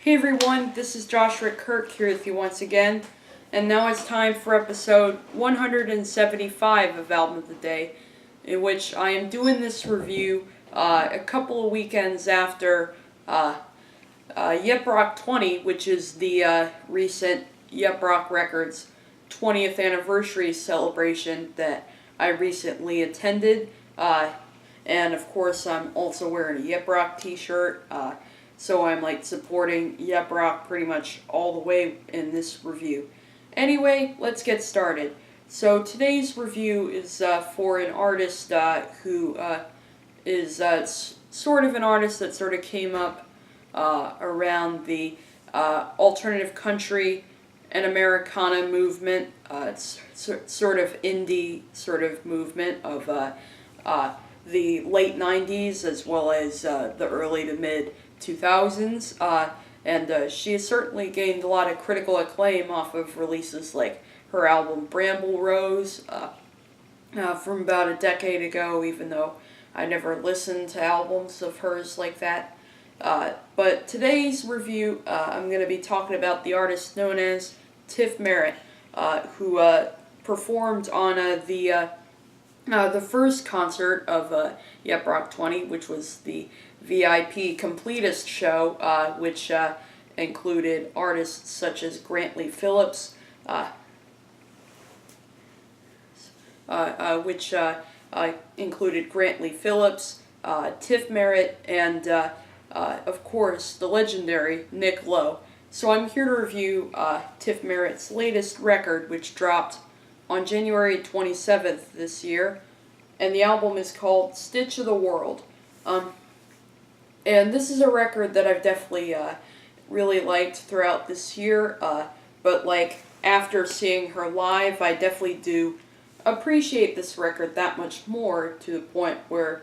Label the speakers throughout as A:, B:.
A: Hey everyone, this is Joshua Kirk here with you once again, and now it's time for episode 175 of Album of the Day, in which I am doing this review a couple of weekends after Yep Rock 20, which is the recent Yep Rock Records 20th anniversary celebration that I recently attended, and of course I'm also wearing a Yep Rock t-shirt, so I'm like supporting Yep Rock pretty much all the way in this review. Anyway, let's get started. So today's review is for an artist who is sort of an artist that sort of came up around the alternative country and Americana movement. It's sort of indie sort of movement of the late 90s as well as the early to mid 2000s, and she has certainly gained a lot of critical acclaim off of releases like her album Bramble Rose from about a decade ago, even though I never listened to albums of hers like that. But today's review, I'm going to be talking about the artist known as Tift Merritt, who performed on the first concert of Yep Rock 20, which was the VIP Completist show, which included artists such as Grantley Phillips, Tift Merritt, and of course the legendary Nick Lowe. So I'm here to review Tift Merritt's latest record, which dropped on January 27th this year, and the album is called Stitch of the World. And this is a record that I've definitely really liked throughout this year, but like after seeing her live, I definitely do appreciate this record that much more, to the point where,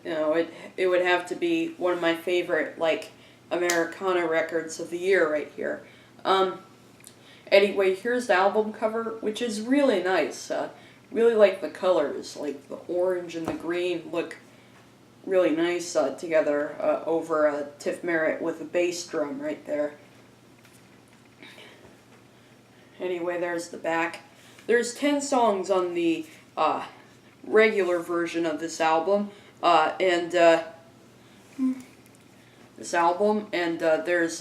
A: you know, it would have to be one of my favorite like Americana records of the year right here. Anyway, here's the album cover, which is really nice. Really like the colors, like the orange and the green look really nice together over Tift Merritt with a bass drum right there. Anyway, there's the back. There's 10 songs on the regular version of this album, and there's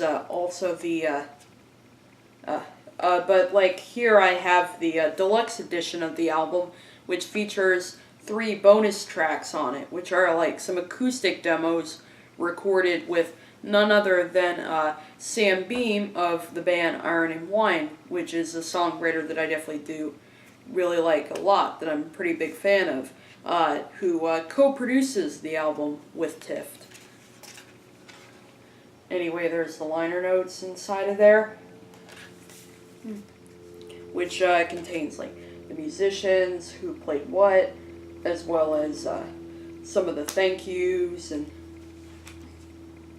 A: also the but like here I have the deluxe edition of the album, which features 3 bonus tracks on it, which are like some acoustic demos recorded with none other than Sam Beam of the band Iron and Wine, which is a songwriter that I definitely do really like a lot, that I'm a pretty big fan of, who co-produces the album with Tift. Anyway, there's the liner notes inside of there, which contains like the musicians who played what, as well as some of the thank yous, and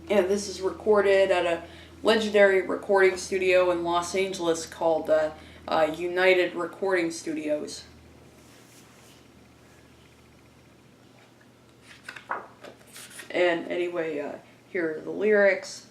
A: this is recorded at a legendary recording studio in Los Angeles called United Recording Studios. And anyway, here are the lyrics.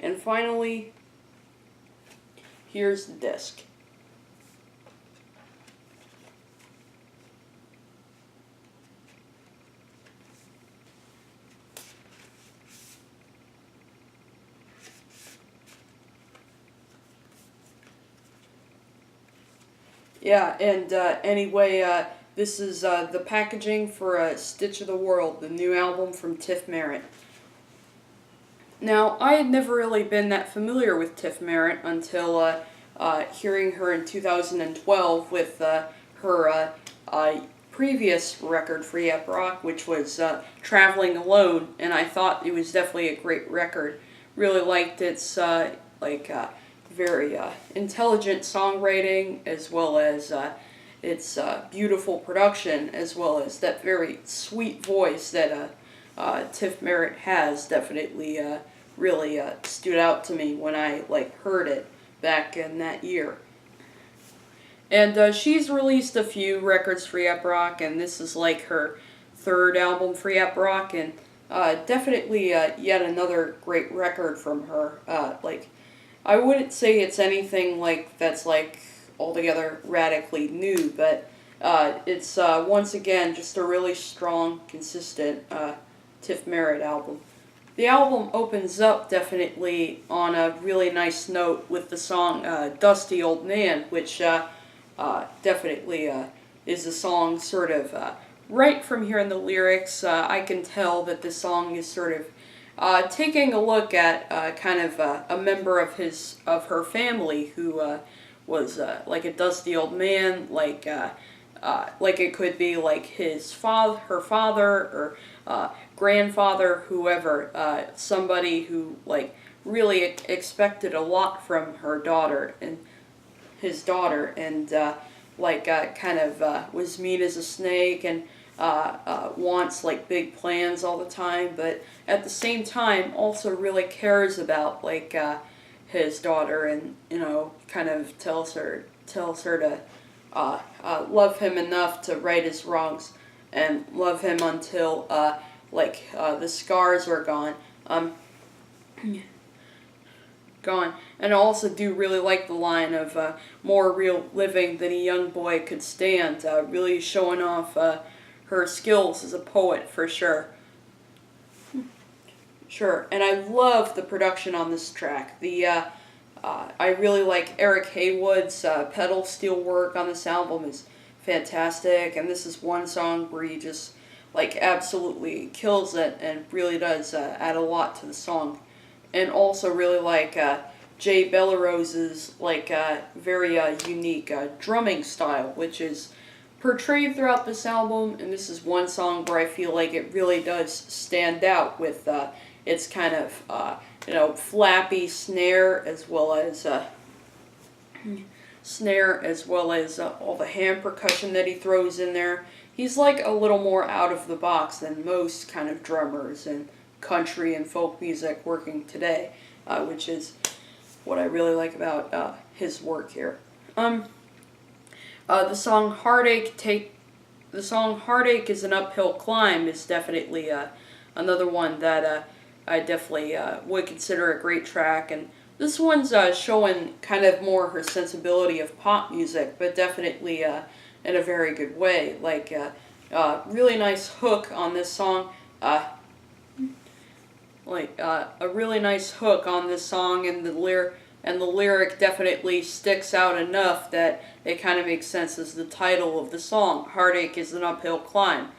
A: And finally, here's the disc. Yeah, and anyway, this is the packaging for Stitch of the World, the new album from Tift Merritt. Now, I had never really been that familiar with Tift Merritt until hearing her in 2012 with her previous record for Yep Rock, which was Traveling Alone, and I thought it was definitely a great record. Really liked its very intelligent songwriting, as well as its beautiful production, as well as that very sweet voice that Tift Merritt has, definitely really stood out to me when I heard it back in that year. And she's released a few records for Yap Rock, and this is like her third album for Yap Rock, and definitely yet another great record from her. I wouldn't say it's anything that's altogether radically new, but it's once again just a really strong, consistent Tift Merritt album. The album opens up definitely on a really nice note with the song Dusty Old Man, which definitely is a song sort of right from hearing the lyrics. I can tell that this song is sort of taking a look at kind of a member of her family who was like a dusty old man, like it could be like her father, or grandfather, whoever, somebody who really expected a lot from her daughter and his daughter, and kind of was mean as a snake, and wants big plans all the time, but at the same time also really cares about his daughter, and kind of tells her to love him enough to right his wrongs, and love him until the scars are gone. And I also do really like the line of more real living than a young boy could stand, really showing off her skills as a poet for sure. Sure, and I love the production on this track. I really like Eric Haywood's pedal steel work on this album is fantastic, and this is one song where he just absolutely kills it and really does add a lot to the song. And also really like Jay Bellarose's very unique drumming style, which is portrayed throughout this album, and this is one song where I feel like it really does stand out with its kind of flappy snare, as well as all the hand percussion that he throws in there. He's a little more out of the box than most kind of drummers in country and folk music working today, which is what I really like about his work here. The song Heartache is an Uphill Climb is definitely another one that I definitely would consider a great track, and this one's showing kind of more her sensibility of pop music, but definitely in a very good way. Really nice hook on this song. A really nice hook on this song, and the lyric definitely sticks out enough that it kind of makes sense as the title of the song. Heartache is an uphill climb.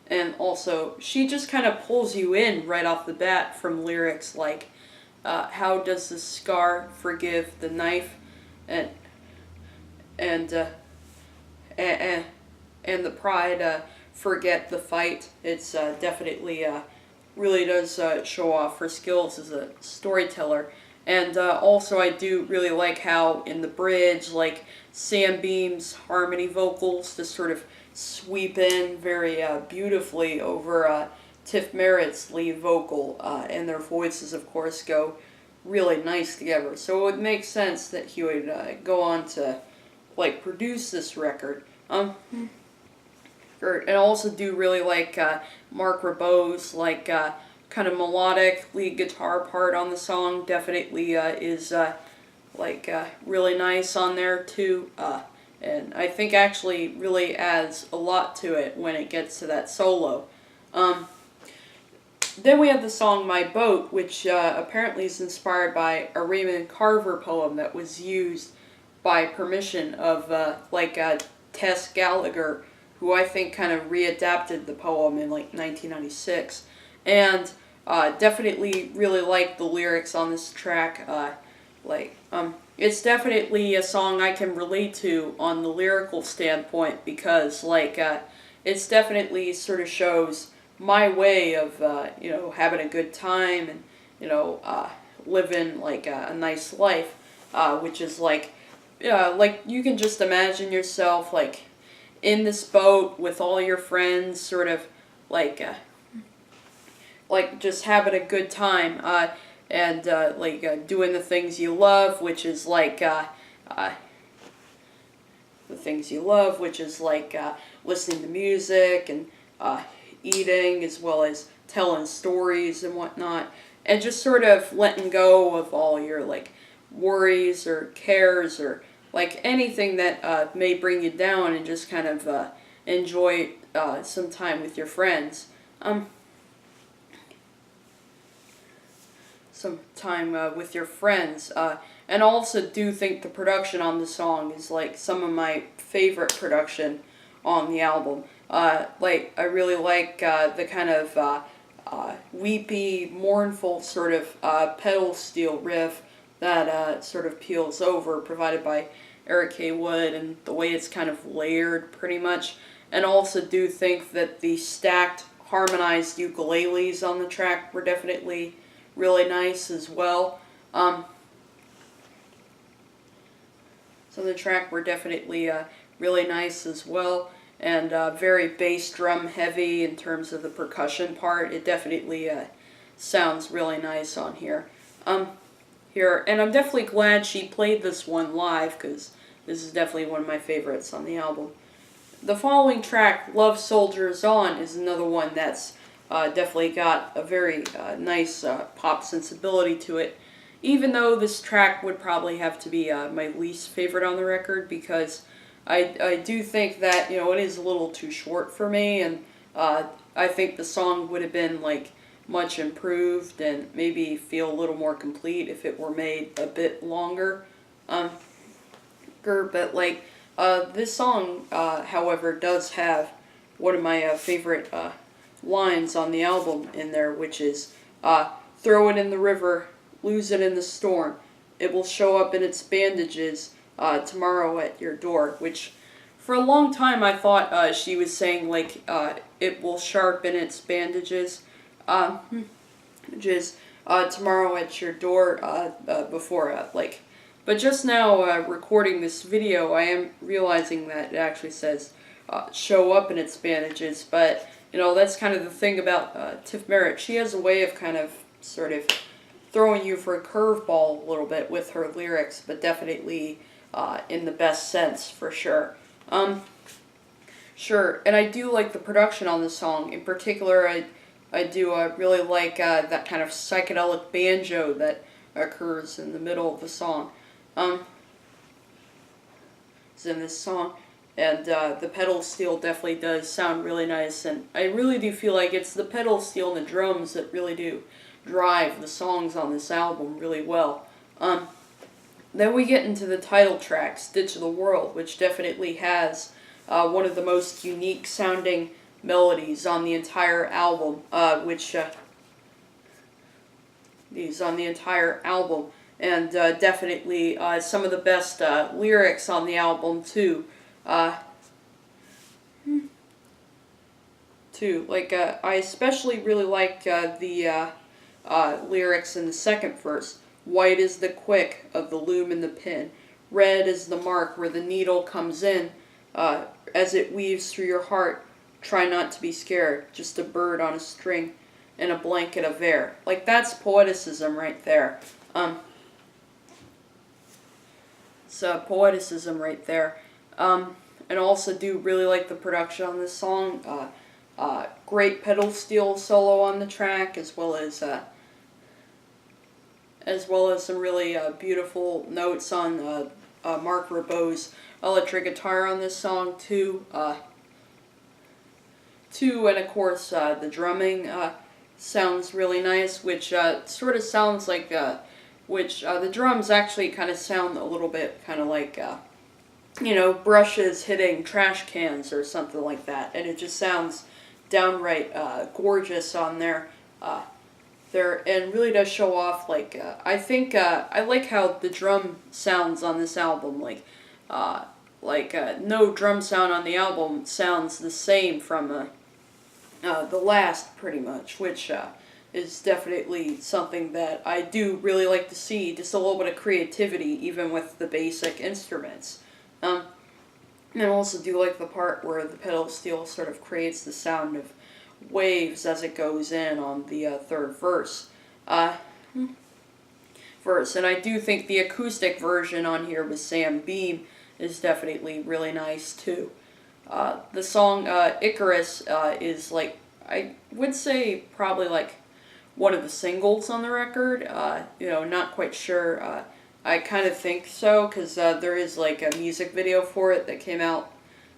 A: And also, she just kind of pulls you in right off the bat from lyrics like, how does the scar forgive the knife, and the pride forget the fight. It's definitely really does show off her skills as a storyteller. And also I do really like how in the bridge, Sam Beam's harmony vocals just sort of sweep in very beautifully over Tift Merritt's lead vocal, and their voices, of course, go really nice together. So it would make sense that he would go on to produce this record. And I also do really like Mark Ribot's kind of melodic lead guitar part on the song. Definitely is really nice on there too, and I think actually really adds a lot to it when it gets to that solo. Then we have the song My Boat, which apparently is inspired by a Raymond Carver poem that was used by permission of Tess Gallagher, who I think kind of readapted the poem in 1996. And definitely really like the lyrics on this track. It's definitely a song I can relate to on the lyrical standpoint, because it's definitely sort of shows my way of having a good time and living a nice life. which is like you can just imagine yourself like in this boat with all your friends, sort of like just having a good time, and doing the things you love, which is listening to music and eating, as well as telling stories and whatnot, and just sort of letting go of all your like worries or cares or like anything that may bring you down, and just kind of enjoy some time with your friends. And I also do think the production on the song is like some of my favorite production on the album. I really like the kind of weepy, mournful sort of pedal steel riff that sort of peels over, provided by Eric K. Wood, and the way it's kind of layered pretty much. And also do think that the stacked, harmonized ukuleles on the track were definitely really nice as well. Really nice as well, and very bass drum heavy in terms of the percussion part. It definitely sounds really nice on here. And I'm definitely glad she played this one live, because this is definitely one of my favorites on the album. The following track, Love Soldiers On, is another one that's definitely got a very nice pop sensibility to it, even though this track would probably have to be my least favorite on the record, because I do think that, it is a little too short for me, and I think the song would have been like much improved and maybe feel a little more complete if it were made a bit longer. But this song, however, does have one of my favorite lines on the album in there, which is, throw it in the river, lose it in the storm, it will show up in its bandages tomorrow at your door, which for a long time I thought she was saying like it will sharpen its bandages, which is tomorrow at your door, but just now recording this video, I am realizing that it actually says show up in its bandages. But that's kind of the thing about Tift Merritt. She has a way of kind of sort of throwing you for a curveball a little bit with her lyrics, but definitely in the best sense, for sure. Sure, and I do like the production on this song. In particular, I do really like that kind of psychedelic banjo that occurs in the middle of the song. It's in this song, and the pedal steel definitely does sound really nice, and I really do feel like it's the pedal steel and the drums that really do drive the songs on this album really well. Then we get into the title track, Stitch of the World, which definitely has one of the most unique sounding melodies on the entire album, and definitely some of the best lyrics on the album too. I especially really like the lyrics in the second verse. White is the quick of the loom and the pin. Red is the mark where the needle comes in. As it weaves through your heart, try not to be scared. Just a bird on a string and a blanket of air. Like, that's poeticism right there. It's poeticism right there. And also do really like the production on this song. Great pedal steel solo on the track, as well as some really beautiful notes on Mark Ribot's electric guitar on this song too. And of course the drumming sounds really nice, which sort of sounds like the drums actually kind of sound a little bit kind of like brushes hitting trash cans or something like that, and it just sounds downright gorgeous on there. And really does show off, I think, I like how the drum sounds on this album, no drum sound on the album sounds the same from the last, pretty much, which is definitely something that I do really like to see, just a little bit of creativity, even with the basic instruments. And I also do like the part where the pedal steel sort of creates the sound of waves as it goes in on the third uh, verse. And I do think the acoustic version on here with Sam Beam is definitely really nice too. The song Icarus is like, I would say probably like one of the singles on the record. Not quite sure. I kind of think so, because there is like a music video for it that came out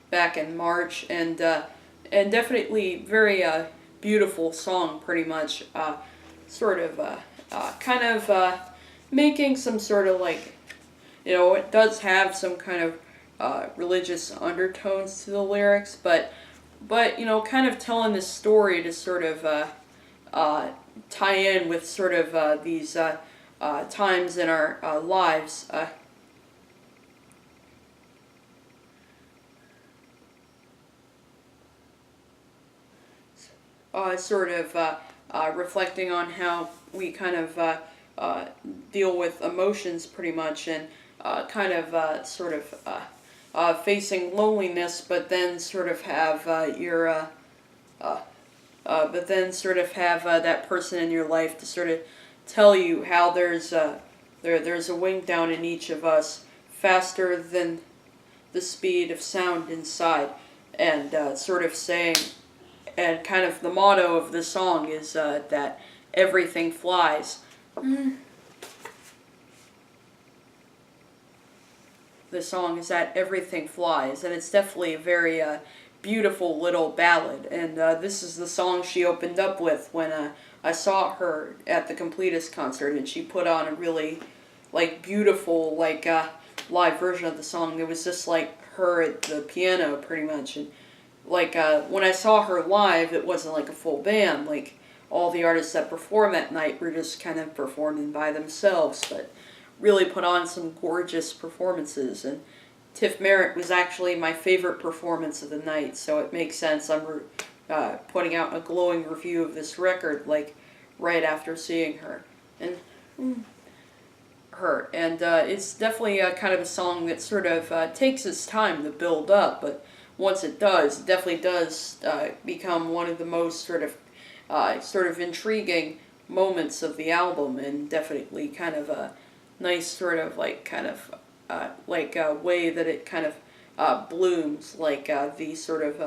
A: back in March, and definitely very beautiful song, pretty much. Kind of making some sort of like, it does have some kind of religious undertones to the lyrics, but kind of telling this story to sort of tie in with sort of these times in our lives. Sort of reflecting on how we kind of deal with emotions, pretty much, and kind of sort of facing loneliness, but then sort of have but then sort of have that person in your life to sort of tell you how there's a wing down in each of us, faster than the speed of sound inside, and sort of saying, and kind of the motto of the song is that everything flies. The song is that everything flies, and it's definitely a very beautiful little ballad, and this is the song she opened up with when I saw her at the Completist concert, and she put on a really like beautiful like live version of the song. It was just like her at the piano, pretty much, and like when I saw her live, it wasn't like a full band. Like all the artists that performed that night were just kind of performing by themselves, but really put on some gorgeous performances. And Tift Merritt was actually my favorite performance of the night, so it makes sense I'm putting out a glowing review of this record, like right after seeing her. And it's definitely kind of a song that sort of takes its time to build up, but once it does, it definitely does become one of the most sort of intriguing moments of the album, and definitely kind of a nice sort of like kind of way that it kind of blooms, like the sort of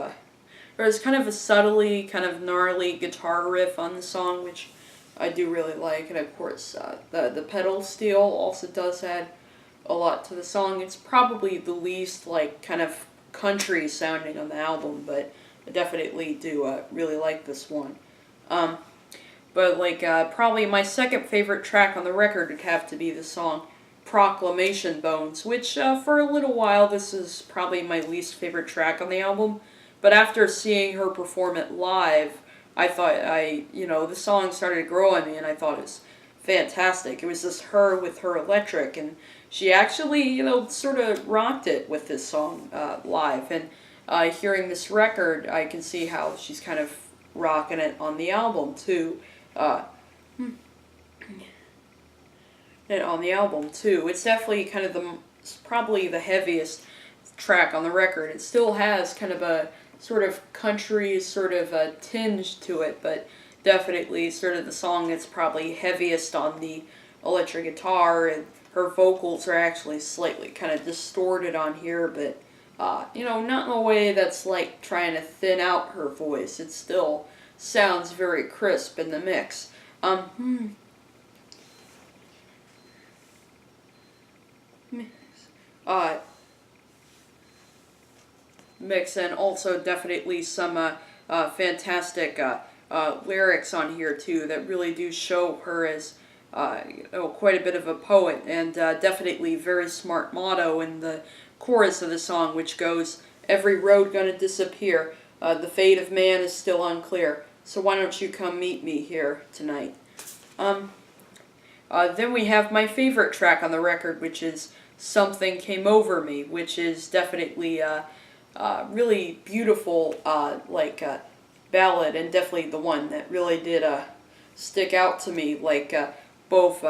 A: there's kind of a subtly kind of gnarly guitar riff on the song, which I do really like, and of course the pedal steel also does add a lot to the song. It's probably the least like kind of country sounding on the album, but I definitely do really like this one. But like probably my second favorite track on the record would have to be the song Proclamation Bones, which for a little while this is probably my least favorite track on the album, but after seeing her perform it live, I thought the song started to grow on me, and I thought it was fantastic. It was just her with her electric, and she actually, sort of rocked it with this song live. And hearing this record, I can see how she's kind of rocking it on the album too. It's definitely kind of probably the heaviest track on the record. It still has kind of a sort of country sort of a tinge to it, but definitely sort of the song that's probably heaviest on the electric guitar, and her vocals are actually slightly kind of distorted on here, but not in a way that's like trying to thin out her voice. It still sounds very crisp in the mix. Mix, and also definitely some fantastic lyrics on here too that really do show her as quite a bit of a poet, and definitely very smart motto in the chorus of the song, which goes, "Every road gonna disappear, the fate of man is still unclear, so why don't you come meet me here tonight." Then we have my favorite track on the record, which is Something Came Over Me, which is definitely really beautiful ballad, and definitely the one that really did stick out to me, like both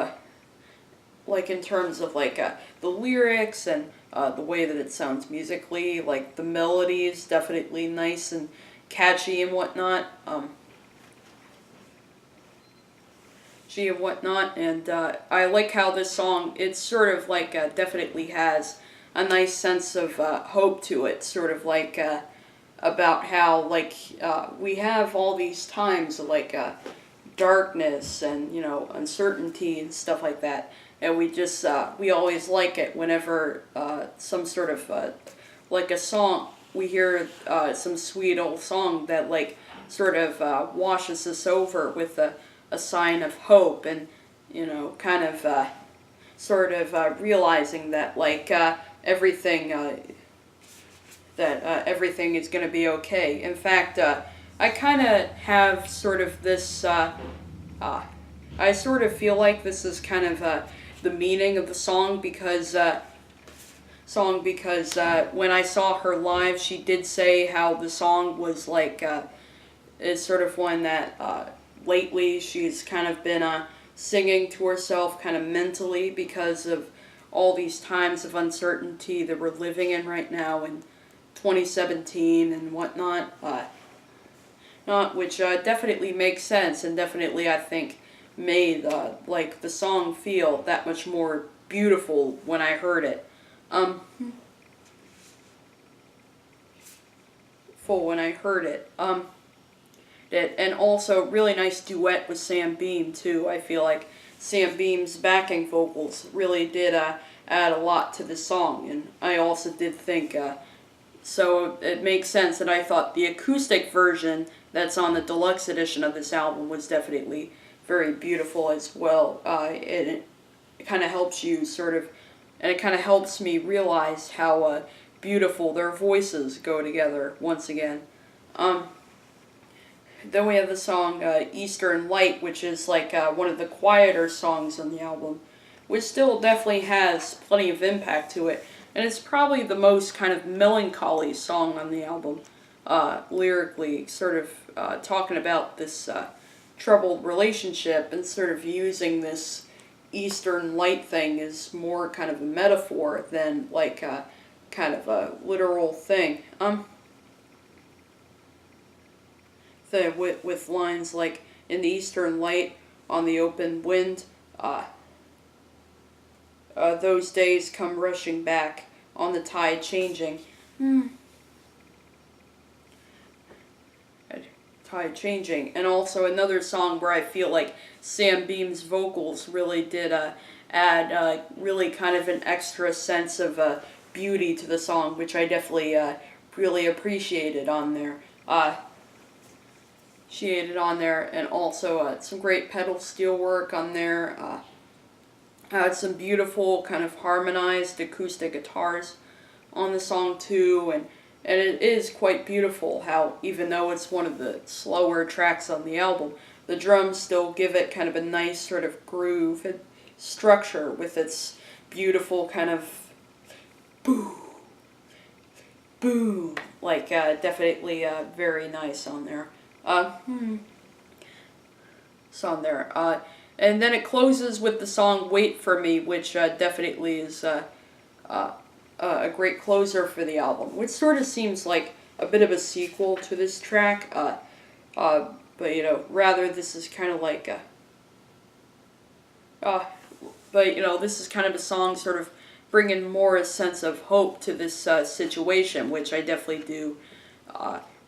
A: like in terms of like the lyrics and the way that it sounds musically. Like the melody is definitely nice and catchy and whatnot. And I like how this song, it's sort of like definitely has a nice sense of hope to it, sort of like about how like we have all these times of like darkness and uncertainty and stuff like that, and we always like it whenever some sort of like a song, we hear some sweet old song that like sort of washes us over with a sign of hope, and kind of sort of realizing that like everything everything is going to be okay. In fact, I kind of have sort of this I sort of feel like this is kind of the meaning of the song, because when I saw her live, she did say how the song was like is sort of one that lately she's kind of been singing to herself kind of mentally, because of all these times of uncertainty that we're living in right now in 2017 and whatnot, which definitely makes sense, and definitely I think made like the song feel that much more beautiful when I heard it. And also really nice duet with Sam Beam too. I feel like Sam Beam's backing vocals really did add a lot to the song, and I also did think so it makes sense that I thought the acoustic version that's on the deluxe edition of this album was definitely very beautiful as well. It kind of helps you sort of, and it kind of helps me realize how beautiful their voices go together once again. Then we have the song Eastern Light, which is like one of the quieter songs on the album, which still definitely has plenty of impact to it. And it's probably the most kind of melancholy song on the album, lyrically, sort of talking about this troubled relationship, and sort of using this Eastern Light thing as more kind of a metaphor than like kind of a literal thing. With lines like, in the Eastern Light, on the open wind, those days come rushing back, on the tide changing. Tide changing. And also another song where I feel like Sam Beam's vocals really did add really kind of an extra sense of beauty to the song, which I definitely really appreciated on there. She added on there, and also some great pedal steel work on there. Had some beautiful kind of harmonized acoustic guitars on the song too, and it is quite beautiful how, even though it's one of the slower tracks on the album, the drums still give it kind of a nice sort of groove and structure with its beautiful kind of boom, boom, like definitely very nice on there. On there. And then it closes with the song Wait For Me, which definitely is a great closer for the album, which sort of seems like a bit of a sequel to this track, but rather this is kind of like this is kind of a song sort of bringing more a sense of hope to this situation, which I definitely do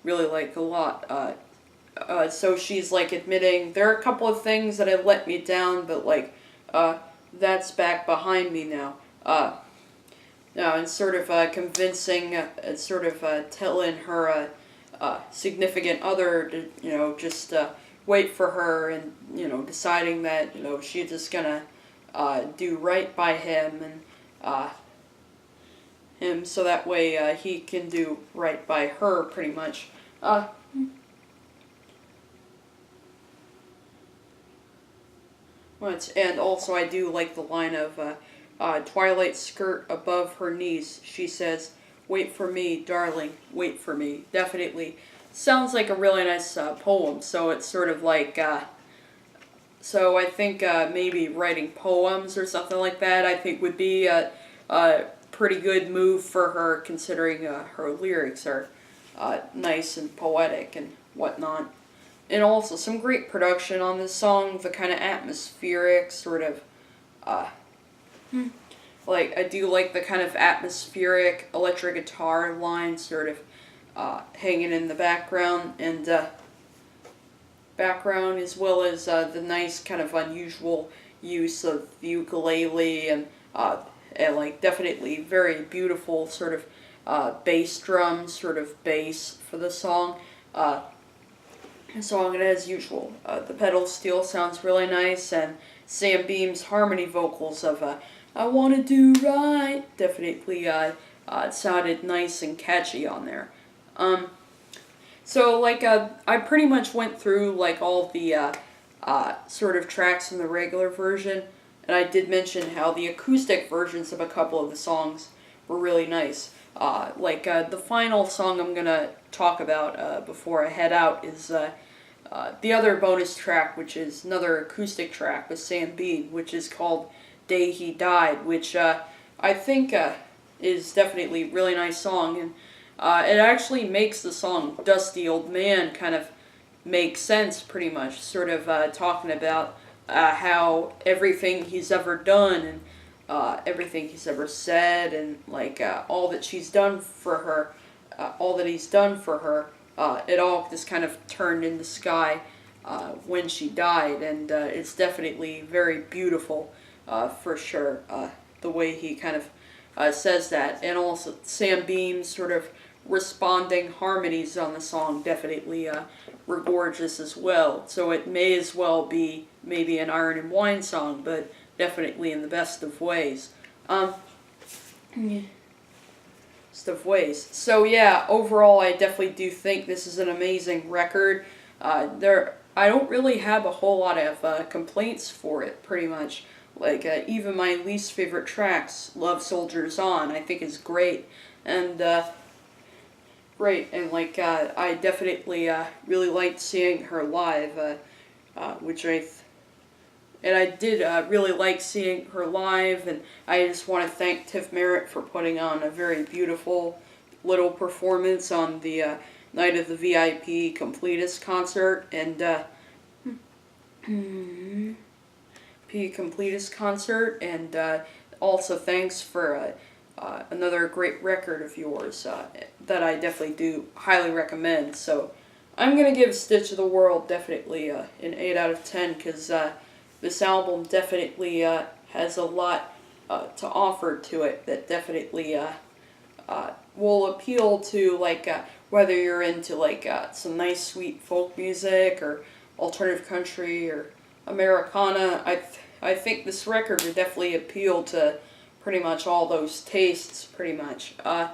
A: really like a lot. So she's like admitting, there are a couple of things that have let me down, but like that's back behind me now. And sort of convincing, sort of telling her significant other to just wait for her, and deciding that she's just gonna do right by him, and him, so that way he can do right by her, pretty much. And also I do like the line of twilight skirt above her knees. She says, "Wait for me, darling, wait for me." Definitely sounds like a really nice poem. So it's sort of like So I think maybe writing poems or something like that, I think would be a pretty good move for her, considering her lyrics are nice and poetic and whatnot. And also some great production on this song, the kind of atmospheric sort of, uh, like, I do like the kind of atmospheric electric guitar line sort of hanging in the background, and background, as well as the nice kind of unusual use of the ukulele, and like definitely very beautiful sort of bass drum sort of bass for the song. And as usual, the pedal steel sounds really nice, and Sam Beam's harmony vocals of "I Wanna Do Right" definitely sounded nice and catchy on there. So like I pretty much went through like all the sort of tracks in the regular version, and I did mention how the acoustic versions of a couple of the songs were really nice. The final song I'm gonna talk about before I head out is the other bonus track, which is another acoustic track with Sam Bean, which is called "Day He Died," which I think is definitely a really nice song, and it actually makes the song "Dusty Old Man" kind of make sense, pretty much, sort of talking about how everything he's ever done, and everything he's ever said, and like all that she's done for her, all that he's done for her, it all just kind of turned in the sky when she died, and it's definitely very beautiful for sure, the way he kind of says that, and also Sam Beam's sort of responding harmonies on the song definitely were gorgeous as well. So it may as well be maybe an Iron and Wine song, but definitely in the best of ways. Best of ways. So yeah, overall I definitely do think this is an amazing record. I don't really have a whole lot of complaints for it, pretty much. Like even my least favorite tracks, "Love Soldiers On," I think is great, and I definitely really liked seeing her live, and I did really like seeing her live, and I just want to thank Tift Merritt for putting on a very beautiful little performance on the night of the VIP Completist concert, and also thanks for another great record of yours that I definitely do highly recommend. So I'm going to give Stitch of the World definitely an 8 out of 10, because this album definitely has a lot to offer to it that definitely will appeal to whether you're into some nice sweet folk music or alternative country or Americana. I think this record would definitely appeal to pretty much all those tastes, pretty much. And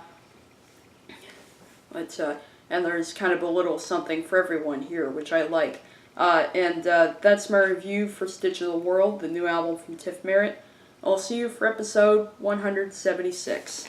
A: there's kind of a little something for everyone here, which I like. That's my review for Stitch of the World, the new album from Tift Merritt. I'll see you for episode 176.